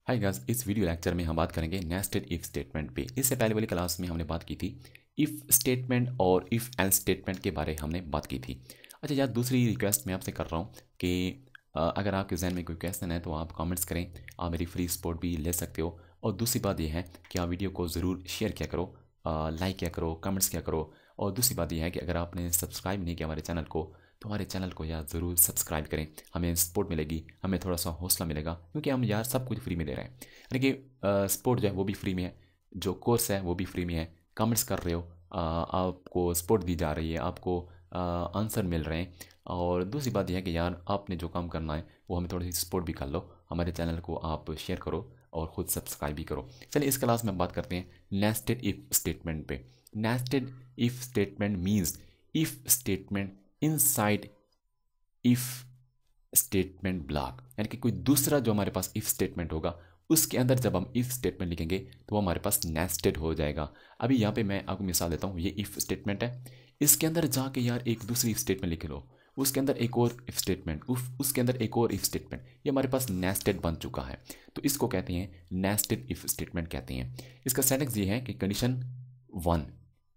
Hi guys, इस video lecture में हम बात करेंगे नेस्टेड इफ स्टेटमेंट पे। इससे पहले वाली क्लास में हमने बात की थी इफ स्टेटमेंट और इफ एल्स स्टेटमेंट के बारे हमने बात की थी। अच्छा यार, दूसरी रिक्वेस्ट मैं आपसे कर रहा हूँ कि अगर आपके जहन में कोई क्वेश्चन है तो आप कमेंट्स करें। आप मेरी फ्री सपोर्ट भी ले सकते हो। और दूसरी बात यह है कि आप वीडियो को ज़रूर शेयर किया करो, लाइक किया करो, कमेंट्स किया करो। और दूसरी बात यह है कि अगर आपने सब्सक्राइब नहीं किया हमारे चैनल को तो हमारे चैनल को यार ज़रूर सब्सक्राइब करें। हमें सपोर्ट मिलेगी, हमें थोड़ा सा हौसला मिलेगा, क्योंकि हम यार सब कुछ फ्री में दे रहे हैं। यानी कि सपोर्ट जो है वो भी फ्री में है, जो कोर्स है वो भी फ्री में है। कमेंट्स कर रहे हो, आपको सपोर्ट दी जा रही है, आपको आंसर मिल रहे हैं। और दूसरी बात यह है कि यार आपने जो काम करना है वो हमें थोड़ी सी सपोर्ट भी कर लो। हमारे चैनल को आप शेयर करो और ख़ुद सब्सक्राइब भी करो। चलिए इस क्लास में हम बात करते हैं नेस्टेड इफ स्टेटमेंट पे। Nested if statement means if statement inside if statement block, यानी कि कोई दूसरा जो हमारे पास इफ स्टेटमेंट होगा उसके अंदर जब हम इफ स्टेटमेंट लिखेंगे तो वो हमारे पास नेस्टेड हो जाएगा। अभी यहाँ पे मैं आपको मिसाल देता हूँ, ये इफ स्टेटमेंट है, इसके अंदर जाके यार एक दूसरी इफ स्टेटमेंट लिख लो, उसके अंदर एक और इफ स्टेटमेंट, उसके अंदर एक और इफ स्टेटमेंट, ये हमारे पास नेस्टेड बन चुका है। तो इसको कहते हैं नेस्टेड इफ स्टेटमेंट कहते हैं। इसका सेंटेंस ये है कि कंडीशन 1,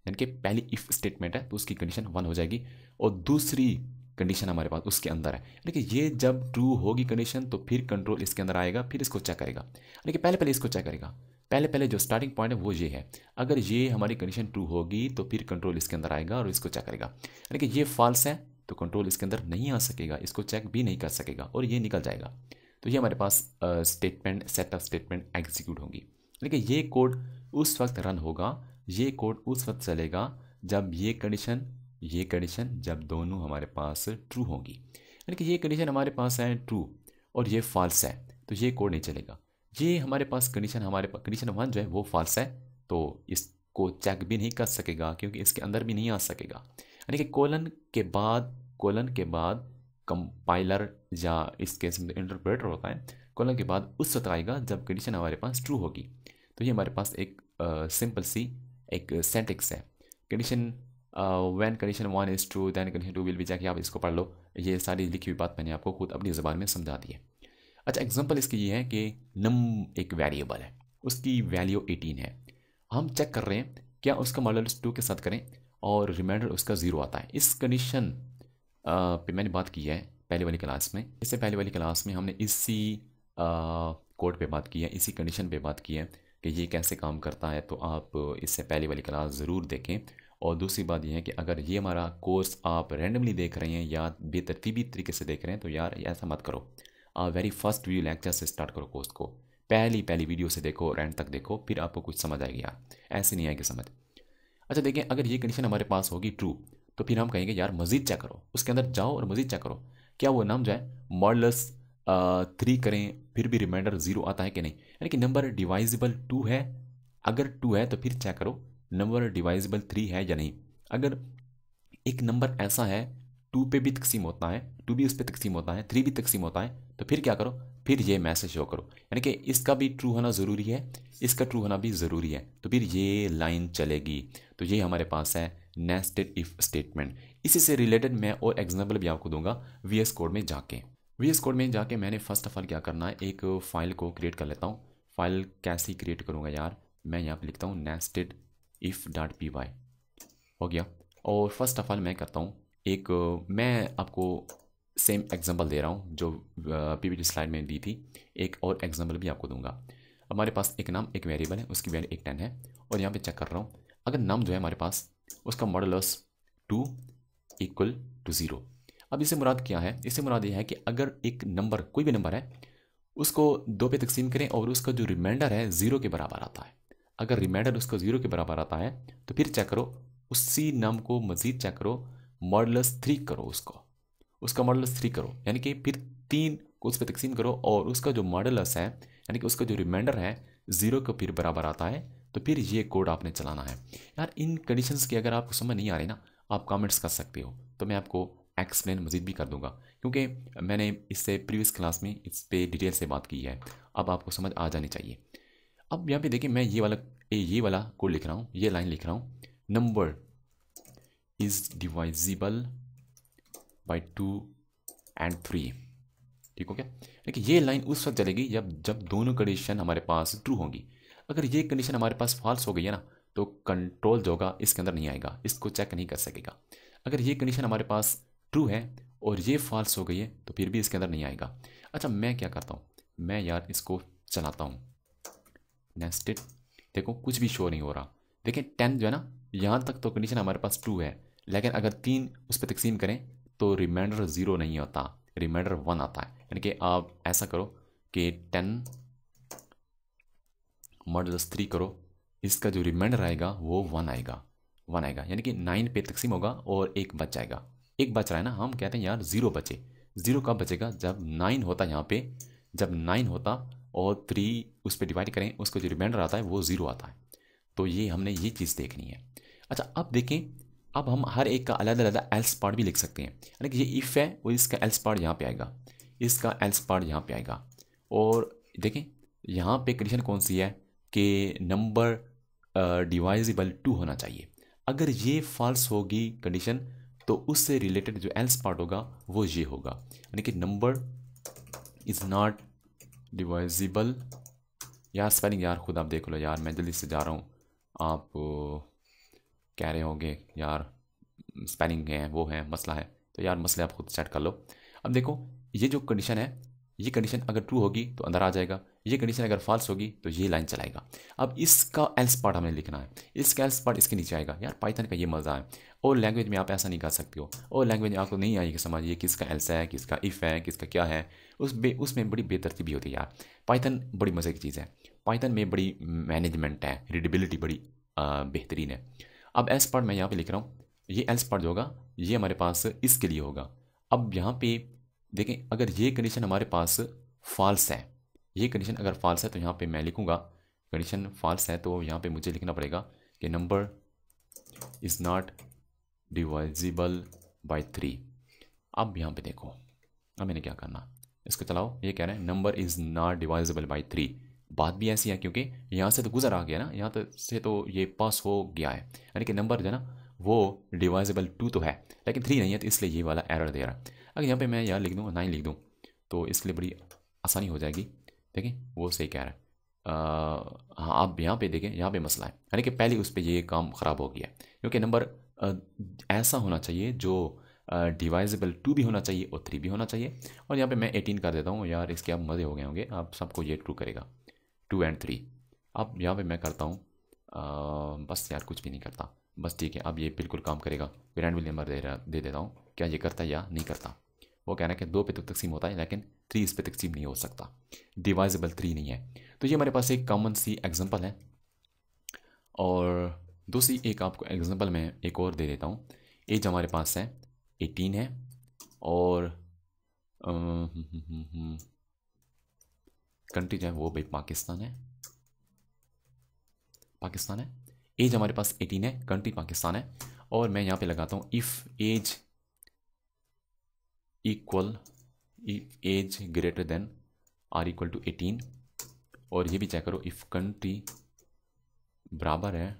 यानी कि पहली इफ स्टेटमेंट है तो उसकी कंडीशन 1 हो जाएगी और दूसरी कंडीशन हमारे पास उसके अंदर है। यानी कि ये जब ट्रू होगी कंडीशन तो फिर कंट्रोल इसके अंदर आएगा, फिर इसको चेक करेगा। यानी कि पहले पहले इसको चेक करेगा, पहले पहले जो स्टार्टिंग पॉइंट है वो ये है। अगर ये हमारी कंडीशन ट्रू होगी तो फिर कंट्रोल इसके अंदर आएगा और इसको चेक करेगा। यानी कि ये फॉल्स है तो कंट्रोल इसके अंदर नहीं आ सकेगा, इसको चेक भी नहीं कर सकेगा और ये निकल जाएगा। तो ये हमारे पास statement, set of statement execute होंगी। यानी कि ये कोड उस वक्त रन होगा, ये कोड उस वक्त चलेगा जब ये कंडीशन जब दोनों हमारे पास ट्रू होंगी। यानी कि ये कंडीशन हमारे पास है ट्रू और ये फॉल्स है तो ये कोड नहीं चलेगा। ये हमारे पास कंडीशन 1 जो है वो फॉल्स है तो इसको चेक भी नहीं कर सकेगा, क्योंकि इसके अंदर भी नहीं आ सकेगा। यानी कि कोलन के बाद कंपाइलर या इस केस में इंटरप्रेटर होता है, कोलन के बाद उस वक्त आएगा जब कंडीशन हमारे पास ट्रू होगी। तो ये हमारे पास एक सिंपल सी एक सेंटेक्स है। Condition when condition 1 is true then condition 2 will be check. आप इसको पढ़ लो, ये सारी लिखी हुई बात मैंने आपको खुद अपनी ज़बान में समझा दी है। अच्छा, एग्जांपल इसकी ये है कि नम एक वेरिएबल है, उसकी वैल्यू 18 है। हम चेक कर रहे हैं क्या उसका मॉडुलस 2 के साथ करें और रिमाइंडर उसका 0 आता है। इस कंडीशन पे मैंने बात की है पहले वाली क्लास में। इससे पहले वाली क्लास में हमने इसी कोड पे बात की है, इसी कंडीशन पे बात की है कि ये कैसे काम करता है। तो आप इससे पहले वाली क्लास ज़रूर देखें। और दूसरी बात यह है कि अगर ये हमारा कोर्स आप रैंडमली देख रहे हैं या बेतरतीबी तरीके से देख रहे हैं तो यार ऐसा मत करो। आप वेरी फर्स्ट वीडियो लेक्चर से स्टार्ट करो कोर्स को, पहली वीडियो से देखो, एंड तक देखो, फिर आपको कुछ समझ आएगी यार, ऐसे नहीं आएगी समझ। अच्छा देखें, अगर ये कंडीशन हमारे पास होगी ट्रू तो फिर हम कहेंगे यार मज़ीद चेक करो, उसके अंदर जाओ और मज़ीद चेक करो क्या वो नाम जो है मॉडुलस 3 करें फिर भी रिमाइंडर 0 आता है कि नहीं। यानी कि नंबर डिवाइजिबल 2 है, अगर 2 है तो फिर चेक करो नंबर डिवाइजिबल 3 है या नहीं। अगर एक नंबर ऐसा है 2 पे भी तकसीम होता है, 2 भी उस पर तकसीम होता है, 3 भी तकसीम होता है, तो फिर क्या करो, फिर ये मैसेज शो करो। यानी कि इसका भी ट्रू होना ज़रूरी है, इसका ट्रू होना भी ज़रूरी है, तो फिर ये लाइन चलेगी। तो ये हमारे पास है नेस्टेड इफ स्टेटमेंट। इसी से रिलेटेड मैं और एग्जाम्पल भी आपको दूंगा वीएस कोड में जाके। वीएस कोड में जाके मैंने फर्स्ट ऑफ ऑल क्या करना है, एक फ़ाइल को क्रिएट कर लेता हूँ। फाइल कैसी क्रिएट करूँगा यार, मैं यहाँ पे लिखता हूँ नेस्टेड if.py, हो गया। और फर्स्ट ऑफ ऑल मैं करता हूँ एक, मैं आपको सेम एग्जांपल दे रहा हूँ जो पीपीटी स्लाइड में दी थी, एक और एग्जांपल भी आपको दूंगा। हमारे पास एक नाम एक वेरिएबल है, उसकी वैल्यू 10 है और यहाँ पे चेक कर रहा हूँ अगर नाम जो है हमारे पास उसका मॉडुलस 2 इक्वल टू 0। अब इससे मुराद क्या है, इससे मुराद ये है कि अगर एक नंबर, कोई भी नंबर है, उसको 2 पे तकसीम करें और उसका जो रिमाइंडर है 0 के बराबर आता है। अगर रिमाइंडर उसका 0 के बराबर आता है तो फिर चेक करो उसी नाम को मज़ीद चेक करो, मॉडुलस 3 करो, उसका मॉडुलस 3 करो, यानी कि फिर 3 को उस पर तकसीम करो और उसका जो मॉडुलस है यानी कि उसका जो रिमाइंडर है 0 के फिर बराबर आता है, तो फिर ये कोड आपने चलाना है। यार इन कंडीशंस की अगर आपको समझ नहीं आ रही ना, आप कमेंट्स कर सकते हो तो मैं आपको एक्सप्लेन मज़ीद भी कर दूंगा, क्योंकि मैंने इससे प्रीवियस क्लास में इस पे डिटेल से बात की है, अब आपको समझ आ जानी चाहिए। अब यहाँ पे देखिए, मैं ये वाला कोड लिख रहा हूँ, ये लाइन लिख रहा हूँ, नंबर इज़ डिवाइजिबल बाय 2 and 3। ठीक हो क्या? देखिए ये लाइन उस वक्त चलेगी जब दोनों कंडीशन हमारे पास ट्रू होंगी। अगर ये कंडीशन हमारे पास फॉल्स हो गई है ना, तो कंट्रोल जो होगा इसके अंदर नहीं आएगा, इसको चेक नहीं कर सकेगा। अगर ये कंडीशन हमारे पास ट्रू है और ये फॉल्स हो गई है तो फिर भी इसके अंदर नहीं आएगा। अच्छा मैं क्या करता हूँ, मैं यार इसको चलाता हूँ नेस्टेड। देखो कुछ भी शो नहीं हो रहा। देखें 10 जो है ना, यहाँ तक तो कंडीशन हमारे पास ट्रू है, लेकिन अगर 3 उस पर तकसीम करें तो रिमाइंडर 0 नहीं होता, रिमाइंडर 1 आता है। यानी कि आप ऐसा करो कि 10 मॉडल्स 3 करो, इसका जो रिमाइंडर आएगा वो 1 आएगा, 1 आएगा। यानी कि 9 पे तकसीम होगा और एक बच जाएगा। एक बच रहा है ना, हम कहते हैं यार 0 बचे। 0 कब बचेगा? जब 9 होता यहाँ पे, जब 9 होता और 3 उस पर डिवाइड करें, उसको जो रिमाइंडर आता है वो 0 आता है। तो ये हमने ये चीज़ देखनी है। अच्छा अब देखें, अब हम हर एक का अलग अलग एल्स पार्ट भी लिख सकते हैं। यानी कि ये इफ़ है वो इसका एल्स पार्ट यहाँ पे आएगा, इसका एल्स पार्ट यहाँ पे आएगा। और देखें यहाँ पे कंडीशन कौन सी है कि नंबर डिवाइजिबल 2 होना चाहिए। अगर ये फॉल्स होगी कंडीशन तो उससे रिलेटेड जो एल्स पार्ट होगा वो ये होगा, यानी कि नंबर इज़ नॉट डिवाइजिबल। यार स्पेलिंग यार खुद आप देख लो यार, मैं जल्दी से जा रहा हूँ, आप कह रहे होंगे यार स्पेलिंग है वो है मसला है, तो यार मसले आप खुद सेट कर लो। अब देखो ये जो कंडीशन है, ये कंडीशन अगर ट्रू होगी तो अंदर आ जाएगा, ये कंडीशन अगर फॉल्स होगी तो ये लाइन चलाएगा। अब इसका एल्स पार्ट हमें लिखना है, इसका एल्स पार्ट इसके नीचे आएगा। यार पाइथन का ये मज़ा है, और लैंग्वेज में आप ऐसा नहीं कर सकते हो, और लैंग्वेज में आपको नहीं आएगी समझ ये किसका एल्स है, किसका इफ़ है, किसका क्या है। उसमें बड़ी बेतरतीबी होती है यार। पाइथन बड़ी मज़े की चीज़ है, पाइथन में बड़ी मैनेजमेंट है, रीडेबिलिटी बड़ी बेहतरीन है। अब एल्स पार्ट मैं यहाँ पे लिख रहा हूँ, ये एल्स पार्ट जो होगा ये हमारे पास इसके लिए होगा। अब यहाँ पे देखें अगर ये कंडीशन हमारे पास फॉल्स है, ये कंडीशन अगर फॉल्स है तो यहाँ पे मैं लिखूँगा कंडीशन फॉल्स है, तो यहाँ पे मुझे लिखना पड़ेगा कि नंबर इज़ नॉट डिवाइजिबल बाय 3। अब यहाँ पे देखो, अब मैंने क्या करना, इसको चलाओ, ये कह रहे हैं नंबर इज़ नॉट डिवाइजिबल बाय 3। बात भी ऐसी है क्योंकि यहाँ से तो गुजर आ गया ना, यहाँ तो से तो ये पास हो गया है, यानी कि नंबर जो है ना वो डिवाइजिबल 2 तो है लेकिन 3 नहीं है, तो इसलिए ये वाला एरर दे रहा है। अगर यहाँ पे मैं यार लिख दूँ 9 लिख दूँ तो इसके लिए बड़ी आसानी हो जाएगी। देखें वो सही कह रहा है। हाँ आप यहाँ पे देखें, यहाँ पे मसला है, यानी कि पहले उस पर ये काम ख़राब हो गया, क्योंकि नंबर ऐसा होना चाहिए जो डिवाइजिबल 2 भी होना चाहिए और 3 भी होना चाहिए। और यहाँ पे मैं 18 कर देता हूँ यार, इसके आप मज़े हो गए होंगे, आप सबको ये ट्रू करेगा 2 और 3। अब यहाँ पे मैं करता हूँ बस यार कुछ भी नहीं करता, बस ठीक है अब ये बिल्कुल काम करेगा। ग्रैंड नंबर दे देता हूँ, क्या ये करता है या नहीं करता। वो कह रहा है कि 2 पे तो तकसीम होता है लेकिन 3 इस पे तकसीम नहीं हो सकता, डिवाइजिबल 3 नहीं है। तो ये हमारे पास एक कॉमन सी एग्जांपल है। और दूसरी एक आपको एग्जांपल मैं एक और दे देता हूँ। एज हमारे पास है 18 है और कंट्री जो है वो भाई पाकिस्तान है, पाकिस्तान है। एज हमारे पास 18 है, कंट्री पाकिस्तान है। और मैं यहाँ पे लगाता हूँ if age equal, if age greater than or equal to 18। और ये भी चेक करो इफ़ कंट्री बराबर है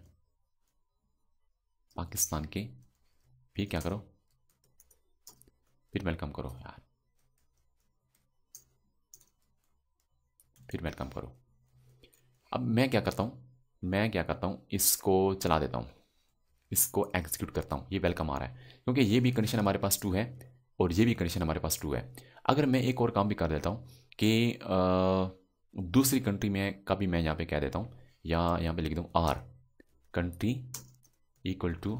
पाकिस्तान के, फिर क्या करो, फिर वेलकम करो यार, फिर वेलकम करो। अब मैं क्या करता हूँ, इसको चला देता हूँ, इसको एग्जीक्यूट करता हूँ, ये वेलकम आ रहा है क्योंकि ये भी कंडीशन हमारे पास ट्रू है और ये भी कंडीशन हमारे पास ट्रू है। अगर मैं एक और काम भी कर देता हूँ कि दूसरी कंट्री में का भी मैं यहाँ पे कह देता हूँ, या यहाँ पे लिख दूँ or country equal to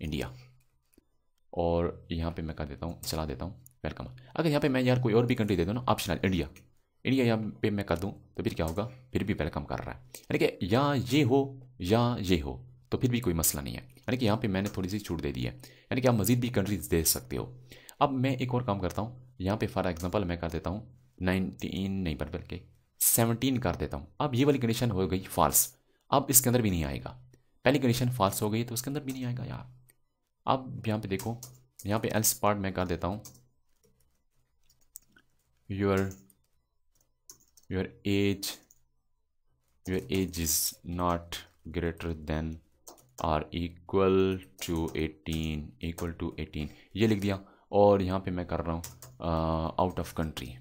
India, और यहाँ पे मैं कर देता हूँ, चला देता हूँ वेलकम। अगर यहाँ पे मैं यार कोई और भी कंट्री दे दूँ ना ऑप्शनल, इंडिया, इंडिया यहाँ पे मैं कर दूँ तो फिर क्या होगा, फिर भी वेलकम कर रहा है। यानी कि या ये हो या ये हो तो फिर भी कोई मसला नहीं है, यानी कि यहाँ पे मैंने थोड़ी सी छूट दे दी है, यानी कि आप मज़ीद भी कंट्रीज दे सकते हो। अब मैं एक और काम करता हूँ, यहाँ पे फॉर एग्जांपल मैं कर देता हूँ 19 नहीं बल्कि 17 कर देता हूँ। अब ये वाली कंडीशन हो गई फॉल्स, अब इसके अंदर भी नहीं आएगा। पहली कंडीशन फॉल्स हो गई तो उसके अंदर भी नहीं आएगा यार। अब यहाँ पे देखो, यहाँ पे एल्स पार्ट मैं कर देता हूँ your age is not greater than or equal to 18, ये लिख दिया। और यहाँ पे मैं कर रहा हूँ आउट ऑफ कंट्री,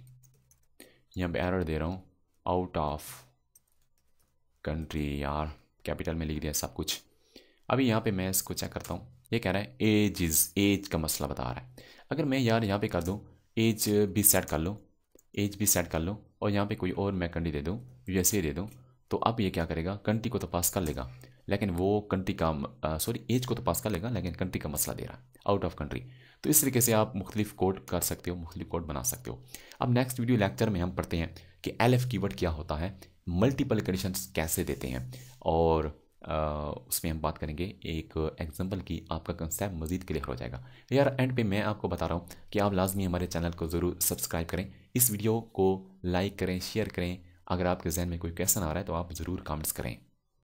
यहाँ पे एरर दे रहा हूँ आउट ऑफ कंट्री, यार कैपिटल में लिख दिया सब कुछ। अभी यहाँ पे मैं इसको चेक करता हूँ, ये कह रहा है एज का मसला बता रहा है। अगर मैं यार यहाँ पे कर दूँ एज भी सेट कर लो, एज भी सेट कर लो और यहाँ पे कोई और मैं कंट्री दे दूँ, यूएसए दे दूँ, तो अब ये क्या करेगा, कंट्री को तो पास कर लेगा लेकिन वो कंट्री का सॉरी एज को तो पास कर लेगा लेकिन कंट्री का मसला दे रहा है आउट ऑफ कंट्री। तो इस तरीके से आप मुख्तलिफ कोड कर सकते हो, मुख्तलिफ कोड बना सकते हो। अब नेक्स्ट वीडियो लेक्चर में हम पढ़ते हैं कि एलएफ कीवर्ड क्या होता है, मल्टीपल कंडीशंस कैसे देते हैं, और उसमें हम बात करेंगे एक एग्जांपल की, आपका कंसेप्ट मज़ीद क्लियर हो जाएगा। यार एंड पे मैं आपको बता रहा हूँ कि आप लाजमी हमारे चैनल को ज़रूर सब्सक्राइब करें, इस वीडियो को लाइक करें, शेयर करें। अगर आपके जहन में कोई क्वेश्चन आ रहा है तो आप ज़रूर कमेंट्स करें।